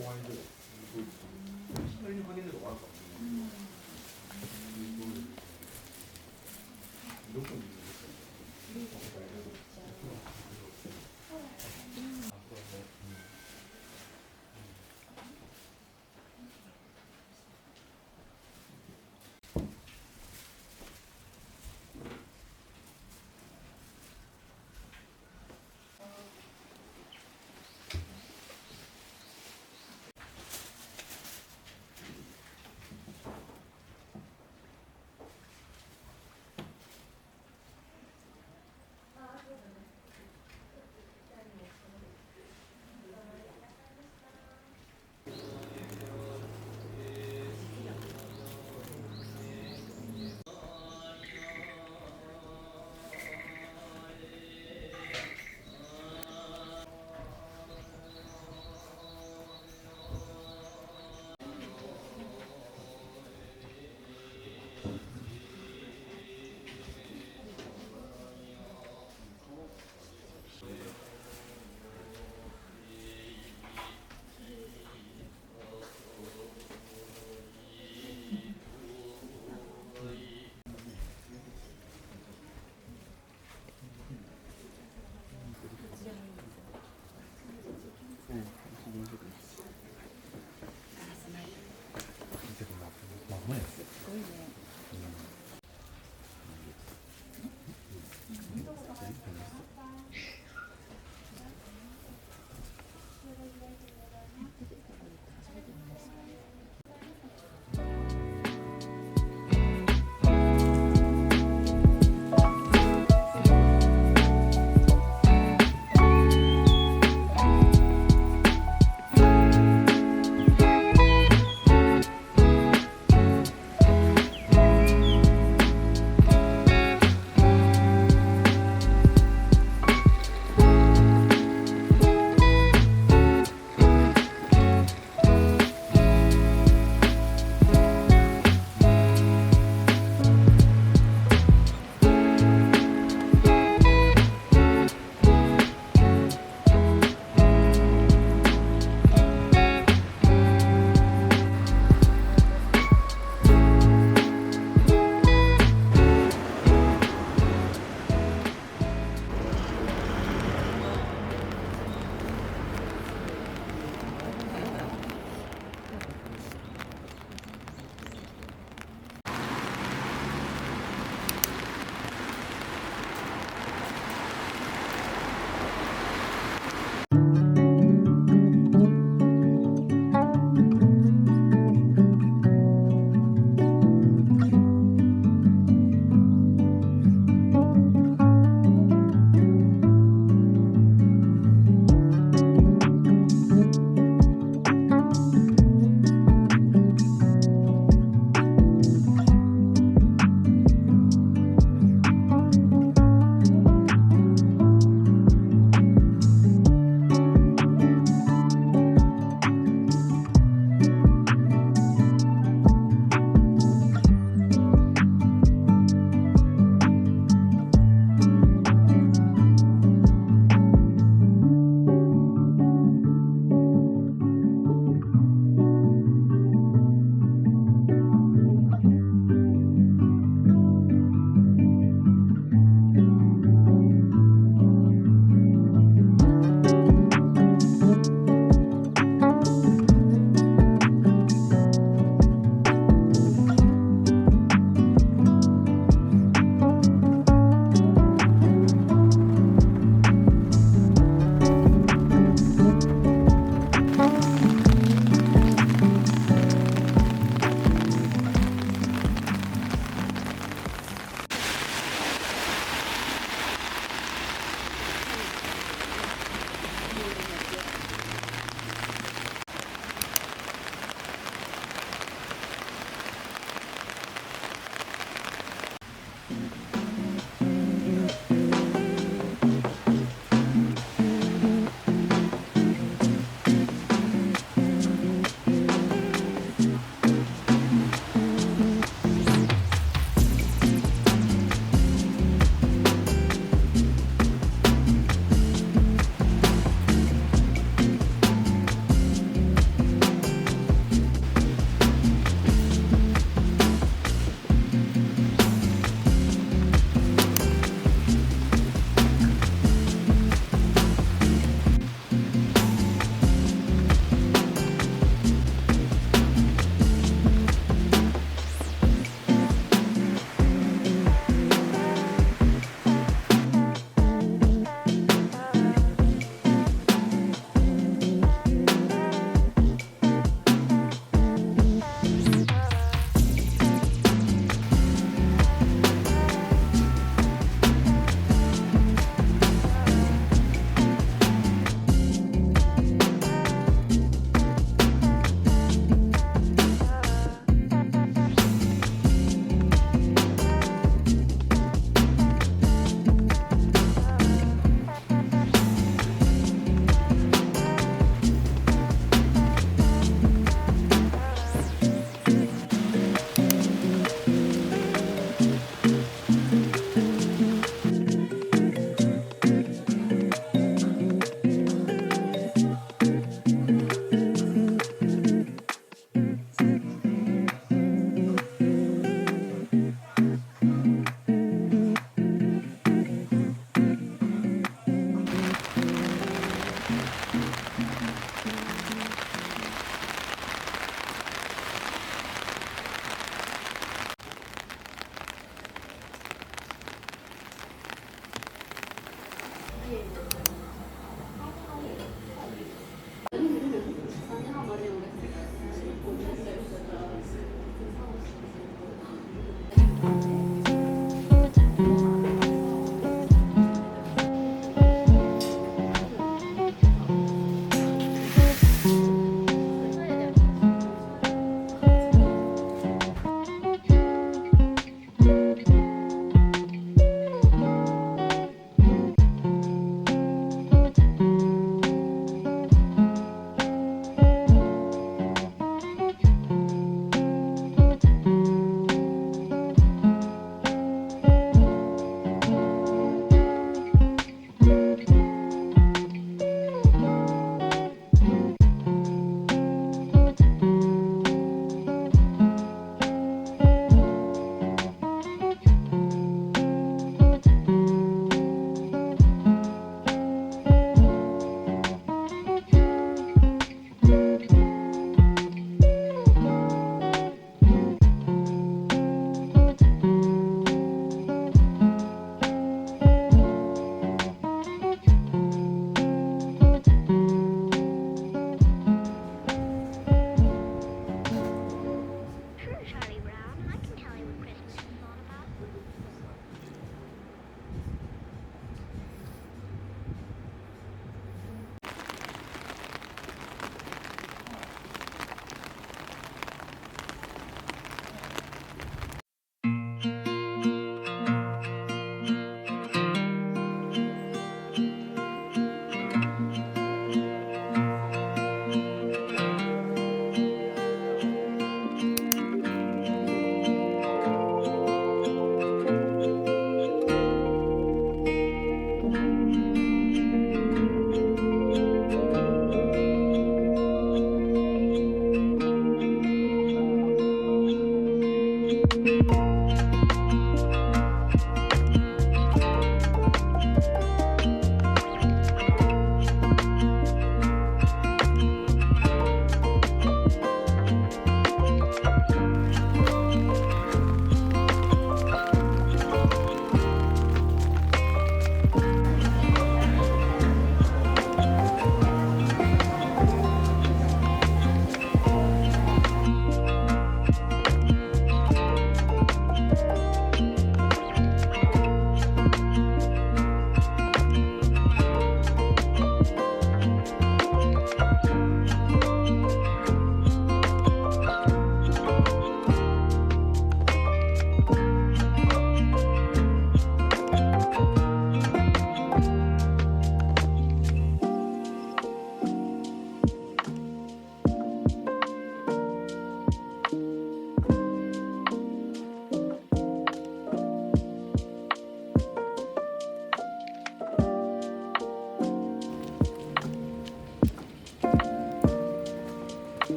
보완해줘요. 시간이 확인해도 와서 무조건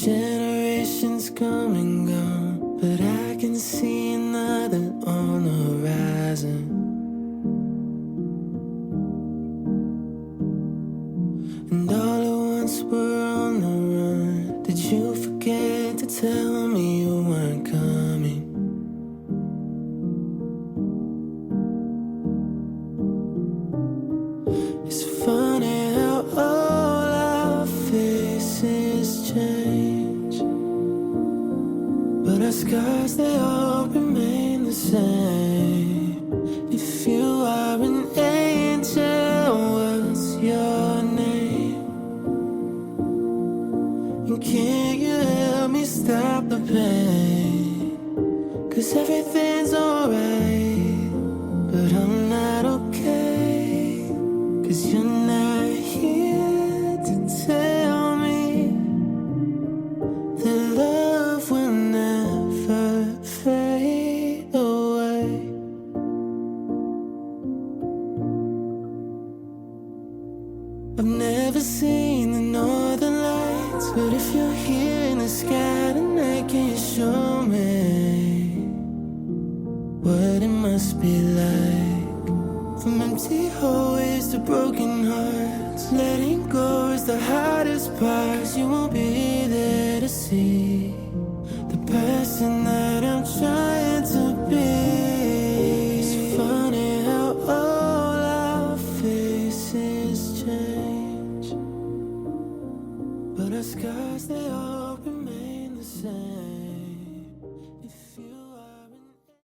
Generations come and go, but I can see another on the horizon. And all at once we're on the run. Did you forget to tell me you weren't coming? It's funny how all our faces change, but our scars, they all remain the same. If you are an angel, what's your name? And can you help me stop the pain? 'Cause everything's alright, but I'm not okay. 'Cause you're not here to tell me that love will never fade away. I've never seen the northern lights, but if you're here in the sky tonight, can you show me what it must be like? From empty hallways to broken hearts, letting go is the hardest part. 'Cause you won't be there to see the person that I'm trying to be. It's funny how all our faces change, but our scars, they all